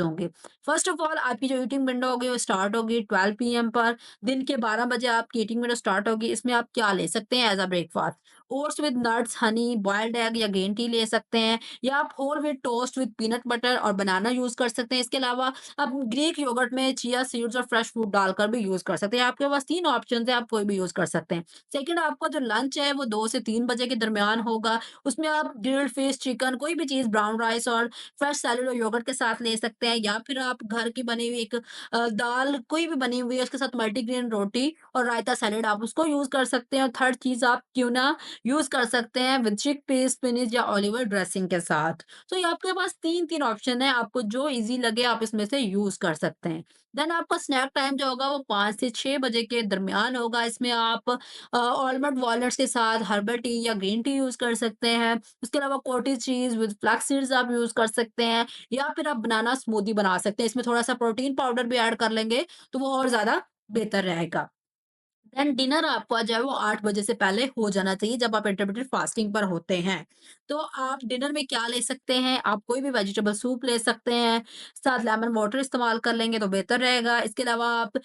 होंगे। First of all आपकी जो ईटिंग विंडो होगी वो स्टार्ट होगी 12 पीएम पर, दिन के 12 बजे आपकी ईटिंग विंडो स्टार्ट होगी। इसमें आप क्या ले सकते हैं as a breakfast? Oats with nuts, honey, boiled egg या ग्रीन टी ले सकते हैं, या आप whole wheat toast with peanut butter और बनाना यूज़ कर सकते हैं। इसके अलावा आप ग्रीक योगर्ट में चिया सीड्स और फ्रेश फ्रूट डालकर भी यूज़ कर सकते हैं। आपके पास 3 ऑप्शंस हैं, आप कोई भी यूज़ कर सकते हैं। सेकंड, आपका जो लंच है वो 2 से 3 बजे के दरमियान होगा। उसमें आप ग्रिल्ड फिश, चिकन, कोई भी चीज़ ब्राउन राइस और फ्रेश सैलेड और योगर्ट के साथ ले सकते हैं, या फिर आप घर की बनी हुई एक दाल कोई भी बनी हुई है उसके साथ मल्टीग्रेन रोटी और रायता सैलेड आप उसको यूज़ कर सकते हैं। और थर्ड चीज़ आप ट्यूना यूज़ कर सकते हैं विद चिकपीस, स्पिनच या ऑलिव ऑयल ड्रेसिंग के साथ। तो ये आपके पास 3-3 ऑप्शन है, आपको जो ईज़ी लगे आप इसमें से यूज़ कर सकते हैं। देन आपका स्नैक टाइम जो होगा वो 5 से 6 बजे के दरमियान होगा। इसमें आप आलमंड वॉलनट्स के साथ हर्बल टी या ग्रीन टी यूज़ कर सकते हैं। उसके अलावा cottage cheese with flax seeds आप यूज़ कर सकते हैं, या फिर आप बनाना स्मूदी बना सकते हैं। इसमें थोड़ा-सा प्रोटीन पाउडर भी ऐड कर लेंगे, तो वो और ज़्यादा बेहतर रहेगा। देन डिनर आपका जो है वो 8 बजे से पहले हो जाना चाहिए जब आप इंटरमिटेंट फास्टिंग पर होते हैं। तो आप डिनर में क्या ले सकते हैं? आप कोई भी वेजिटेबल सूप ले सकते हैं, साथ लेमन वाटर इस्तेमाल कर लेंगे तो बेहतर रहेगा। इसके अलावा आप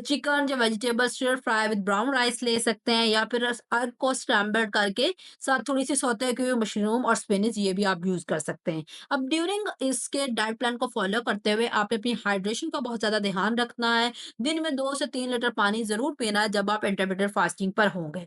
चिकन या vegetable stir fry with brown rice ले सकते हैं, या फिर एग को स्क्रैम्बल्ड करके साथ थोड़ी-सी सौते की हुई मशरूम और स्पिनच ये भी आप यूज़ कर सकते हैं। अब ड्यूरिंग इसके डाइट प्लान को फॉलो करते हुए आपने अपनी हाइड्रेशन का बहुत ज़्यादा ध्यान रखना है। दिन में 2 से 3 लीटर पानी ज़रूर पीना है जब आप इंटरमिटेंट फास्टिंग पर होंगे।